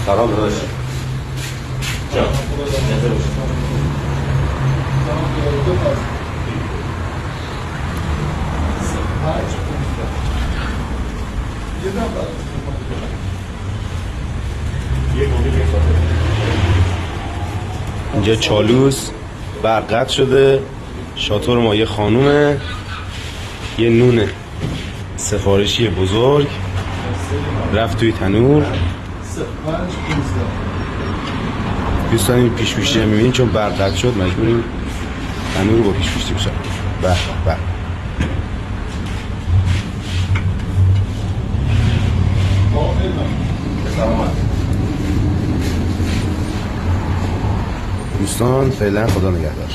سلام داداش. جان. اینجا چالوس برق قطع شده. شاتور ما یه خانومه، یه نونه سفارشی بزرگ رفت توی تنور. دوستان این پیش پیشتی میبینید چون برق قطع شد مجبوریم تنور با پیش پیشتی بشه. به دوستان فعلا خدا نگهدار.